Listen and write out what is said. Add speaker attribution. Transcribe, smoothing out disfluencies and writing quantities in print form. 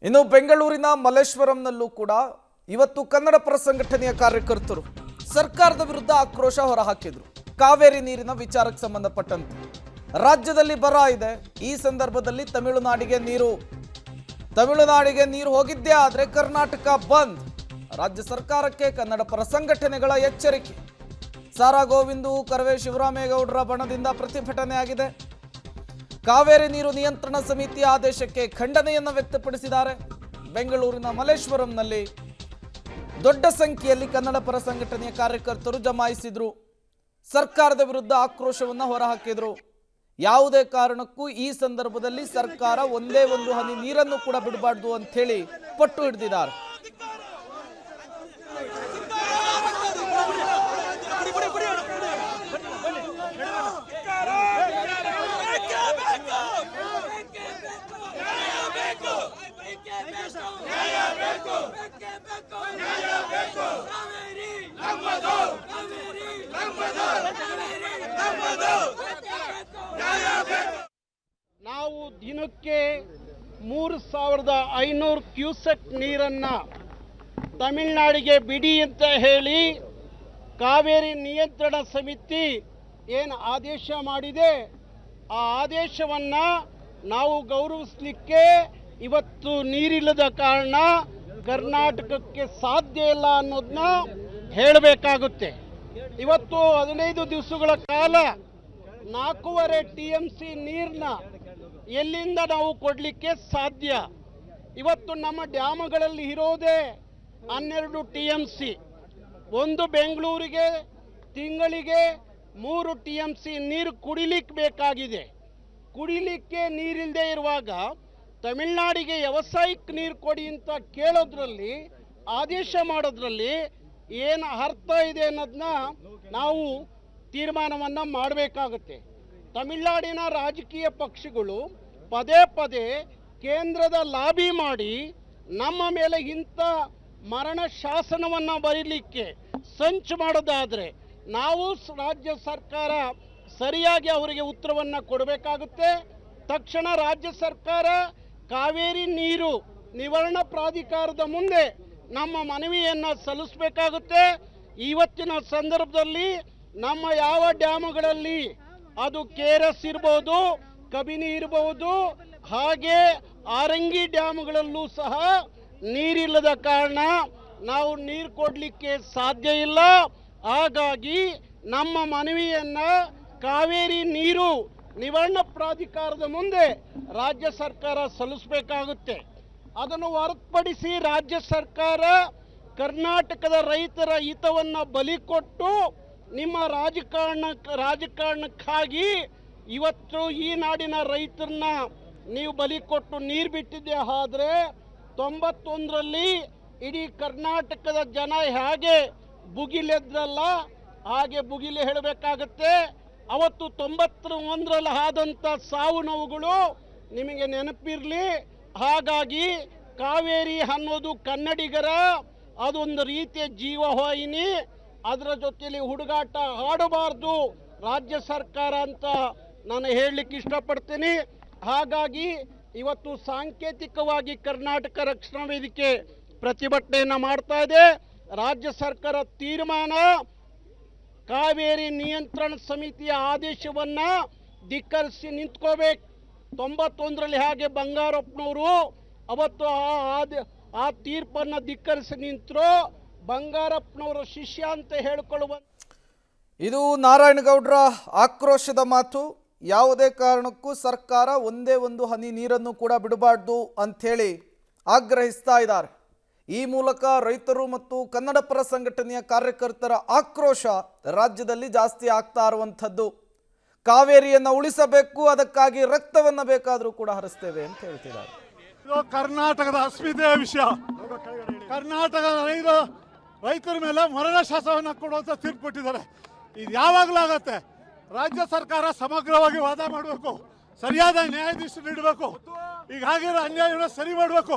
Speaker 1: ಇನ್ನು ಬೆಂಗಳೂರಿನ ಮಲ್ಲೇಶ್ವರಂನಲ್ಲೂ ಕೂಡ ಇವತ್ತು ಕನ್ನಡ ಪರ ಸಂಘಟನೆಯ ಕಾರ್ಯಕರ್ತರು ಸರ್ಕಾರದ ವಿರುದ್ಧ ಆಕ್ರೋಶ ಹೊರಹಾಕಿದ್ರು. ಕಾವೇರಿ ನೀರಿನ ವಿಚಾರಕ್ಕೆ ಸಂಬಂಧಪಟ್ಟಂತೆ ರಾಜ್ಯದಲ್ಲಿ ಬರ ಇದೆ. ಈ ಸಂದರ್ಭದಲ್ಲಿ ತಮಿಳುನಾಡಿಗೆ ನೀರು ಹೋಗಿದ್ದೇ ಆದರೆ ಕರ್ನಾಟಕ ಬಂದ್. ರಾಜ್ಯ ಸರ್ಕಾರಕ್ಕೆ ಕನ್ನಡ ಪರ ಸಂಘಟನೆಗಳ ಎಚ್ಚರಿಕೆ. ಸಾರಾ ಗೋವಿಂದು, ಕರವೇ ಶಿವರಾಮೇಗೌಡರ ಬಣದಿಂದ ಪ್ರತಿಭಟನೆ ಆಗಿದೆ. ಕಾವೇರಿ ನೀರು ನಿಯಂತ್ರಣ ಸಮಿತಿಯ ಆದೇಶಕ್ಕೆ ಖಂಡನೆಯನ್ನು ವ್ಯಕ್ತಪಡಿಸಿದ್ದಾರೆ. ಬೆಂಗಳೂರಿನ ಮಲ್ಲೇಶ್ವರಂನಲ್ಲಿ ದೊಡ್ಡ ಸಂಖ್ಯೆಯಲ್ಲಿ ಕನ್ನಡ ಪರ ಸಂಘಟನೆಯ ಕಾರ್ಯಕರ್ತರು ಜಮಾಯಿಸಿದ್ರು. ಸರ್ಕಾರದ ವಿರುದ್ಧ ಆಕ್ರೋಶವನ್ನು ಹೊರಹಾಕಿದ್ರು. ಯಾವುದೇ ಕಾರಣಕ್ಕೂ ಈ ಸಂದರ್ಭದಲ್ಲಿ ಸರ್ಕಾರ ಒಂದೇ ಒಂದು ಹನಿ ನೀರನ್ನು ಕೂಡ ಬಿಡಬಾರ್ದು ಅಂತ ಹೇಳಿ ಪಟ್ಟು ಹಿಡಿದಿದ್ದಾರೆ.
Speaker 2: ನಾವು ದಿನಕ್ಕೆ 3500 ಕ್ಯೂಸೆಕ್ ನೀರನ್ನು ತಮಿಳುನಾಡಿಗೆ ಬಿಡಿ ಅಂತ ಹೇಳಿ ಕಾವೇರಿ ನಿಯಂತ್ರಣ ಸಮಿತಿ ಏನು ಆದೇಶ ಮಾಡಿದೆ, ಆ ಆದೇಶವನ್ನು ನಾವು ಗೌರವಿಸಲಿಕ್ಕೆ ಇವತ್ತು ನೀರಿಲ್ಲದ ಕಾರಣ ಕರ್ನಾಟಕಕ್ಕೆ ಸಾಧ್ಯ ಇಲ್ಲ ಅನ್ನೋದನ್ನ ಹೇಳಬೇಕಾಗುತ್ತೆ. ಇವತ್ತು 15 ದಿವಸಗಳ ಕಾಲ 4.5 TMC ನೀರನ್ನ ಎಲ್ಲಿಂದ ನಾವು ಕೊಡಲಿಕ್ಕೆ ಸಾಧ್ಯ? ಇವತ್ತು ನಮ್ಮ ಡ್ಯಾಮ್ಗಳಲ್ಲಿ ಇರೋದೇ 12 TMC. ಒಂದು ಬೆಂಗಳೂರಿಗೆ ತಿಂಗಳಿಗೆ 3 TMC ನೀರು ಕುಡಿಲಿಕ್ಕೆ ಬೇಕಾಗಿದೆ. ಕುಡಿಲಿಕ್ಕೆ ನೀರಿಲ್ಲದೆ ಇರುವಾಗ ತಮಿಳುನಾಡಿಗೆ ವ್ಯವಸಾಯಕ್ಕೆ ನೀರು ಕೊಡಿ ಅಂತ ಕೇಳೋದ್ರಲ್ಲಿ, ಆದೇಶ ಮಾಡೋದ್ರಲ್ಲಿ ಏನು ಅರ್ಥ ಇದೆ ಅನ್ನೋದನ್ನ ನಾವು ತೀರ್ಮಾನವನ್ನು ಮಾಡಬೇಕಾಗುತ್ತೆ. ತಮಿಳುನಾಡಿನ ರಾಜಕೀಯ ಪಕ್ಷಗಳು ಪದೇ ಪದೇ ಕೇಂದ್ರದ ಲಾಬಿ ಮಾಡಿ ನಮ್ಮ ಮೇಲೆ ಇಂಥ ಮರಣ ಶಾಸನವನ್ನು ಬರೀಲಿಕ್ಕೆ ಸಂಚು ಮಾಡೋದಾದರೆ ನಾವು ರಾಜ್ಯ ಸರ್ಕಾರ ಸರಿಯಾಗಿ ಅವರಿಗೆ ಉತ್ತರವನ್ನು ಕೊಡಬೇಕಾಗುತ್ತೆ. ತಕ್ಷಣ ರಾಜ್ಯ ಸರ್ಕಾರ ಕಾವೇರಿ ನೀರು ನಿವಾರಣಾ ಪ್ರಾಧಿಕಾರದ ಮುಂದೆ ನಮ್ಮ ಮನವಿಯನ್ನು ಸಲ್ಲಿಸಬೇಕಾಗುತ್ತೆ. ಇವತ್ತಿನ ಸಂದರ್ಭದಲ್ಲಿ ನಮ್ಮ ಯಾವ ಡ್ಯಾಮುಗಳಲ್ಲಿ, ಅದು KRS ಇರ್ಬೋದು, ಕಬಿನಿ ಇರಬಹುದು, ಹಾಗೆ ಆರಂಗಿ ಡ್ಯಾಮ್ಗಳಲ್ಲೂ ಸಹ ನೀರಿಲ್ಲದ ಕಾರಣ ನಾವು ನೀರು ಕೊಡಲಿಕ್ಕೆ ಸಾಧ್ಯ ಇಲ್ಲ. ಹಾಗಾಗಿ ನಮ್ಮ ಮನವಿಯನ್ನು ಕಾವೇರಿ ನೀರು ನಿವಾರಣಾ ಪ್ರಾಧಿಕಾರದ ಮುಂದೆ ರಾಜ್ಯ ಸರ್ಕಾರ ಸಲ್ಲಿಸಬೇಕಾಗುತ್ತೆ. ಅದನ್ನು ಹೊರತುಪಡಿಸಿ ರಾಜ್ಯ ಸರ್ಕಾರ ಕರ್ನಾಟಕದ ರೈತರ ಹಿತವನ್ನು ಬಲಿ ಕೊಟ್ಟು ನಿಮ್ಮ ರಾಜಕಾರಣಕ್ಕಾಗಿ ಇವತ್ತು ಈ ನಾಡಿನ ರೈತರನ್ನ ನೀವು ಬಲಿ ಕೊಟ್ಟು ನೀರು ಬಿಟ್ಟಿದ್ದೆ. ಆದರೆ 91ರಲ್ಲಿ ಇಡೀ ಕರ್ನಾಟಕದ ಜನ ಹೇಗೆ ಭುಗಿಲೆದ್ರಲ್ಲ, ಹಾಗೆ ಭುಗಿಲೆ ಹೇಳಬೇಕಾಗತ್ತೆ. ಅವತ್ತು 91ರಲ್ಲಿ ಆದಂಥ ಸಾವು ನೋವುಗಳು ನಿಮಗೆ ನೆನಪಿರಲಿ. ಹಾಗಾಗಿ ಕಾವೇರಿ ಅನ್ನೋದು ಕನ್ನಡಿಗರ ಅದೊಂದು ರೀತಿಯ ಜೀವವಾಹಿನಿ. ಅದರ ಜೊತೆಯಲ್ಲಿ ಹುಡುಗಾಟ ಆಡಬಾರ್ದು ರಾಜ್ಯ ಸರ್ಕಾರ ಅಂತ ನಾನು ಹೇಳಲಿಕ್ಕೆ ಇಷ್ಟಪಡ್ತೀನಿ. ಹಾಗಾಗಿ ಇವತ್ತು ಸಾಂಕೇತಿಕವಾಗಿ ಕರ್ನಾಟಕ ರಕ್ಷಣಾ ವೇದಿಕೆ ಪ್ರತಿಭಟನೆಯನ್ನು ಮಾಡ್ತಾ ಇದೆ. ರಾಜ್ಯ ಸರ್ಕಾರ ತೀರ್ಮಾನ, ಕಾವೇರಿ ನಿಯಂತ್ರಣ ಸಮಿತಿಯ ಆದೇಶವನ್ನು ಧಿಕ್ಕರಿಸಿ ನಿಂತ್ಕೋಬೇಕು. 91ರಲ್ಲಿ ಹಾಗೆ ಬಂಗಾರಪ್ಪನವರು ಅವತ್ತು ಆ ತೀರ್ಪನ್ನು ಧಿಕ್ಕರಿಸಿ ನಿಂತರು. ಬಂಗಾರಪ್ಪನವರ ಶಿಷ್ಯ ಅಂತ ಹೇಳಿಕೊಳ್ಳುವ
Speaker 1: ಇದು ನಾರಾಯಣಗೌಡರ ಆಕ್ರೋಶದ ಮಾತು. ಯಾವುದೇ ಕಾರಣಕ್ಕೂ ಸರ್ಕಾರ ಒಂದೇ ಒಂದು ಹನಿ ನೀರನ್ನು ಕೂಡ ಬಿಡಬಾರ್ದು ಅಂಥೇಳಿ ಆಗ್ರಹಿಸ್ತಾ ಇದ್ದಾರೆ. ಈ ಮೂಲಕ ರೈತರು ಮತ್ತು ಕನ್ನಡ ಪರ ಸಂಘಟನೆಯ ಕಾರ್ಯಕರ್ತರ ಆಕ್ರೋಶ ರಾಜ್ಯದಲ್ಲಿ ಜಾಸ್ತಿ ಆಗ್ತಾ ಇರುವಂಥದ್ದು. ಕಾವೇರಿಯನ್ನು ಉಳಿಸಬೇಕು, ಅದಕ್ಕಾಗಿ ರಕ್ತವನ್ನು ಬೇಕಾದರೂ ಕೂಡ ಹರಿಸ್ತೇವೆ ಅಂತ ಹೇಳ್ತಿದ್ದಾರೆ.
Speaker 3: ಇದು ಕರ್ನಾಟಕದ ಅಸ್ಮಿತೆಯ ವಿಷಯ. ಕರ್ನಾಟಕದ ರೈತರ ಮೇಲೆ ಮರಣ ಶಾಸನವನ್ನು ಕೊಡುವಂತ ತೀರ್ಪು ಕೊಟ್ಟಿದ್ದಾರೆ. ಇದು ಯಾವಾಗಲೂ ಆಗತ್ತೆ. ರಾಜ್ಯ ಸರ್ಕಾರ ಸಮಗ್ರವಾಗಿ ವಾದ ಮಾಡಬೇಕು, ಸರಿಯಾದ ನ್ಯಾಯಾಧೀಶರು ನೀಡಬೇಕು, ಈಗ ಆಗಿರೋ ಅನ್ಯಾಯವನ್ನು ಸರಿ ಮಾಡಬೇಕು.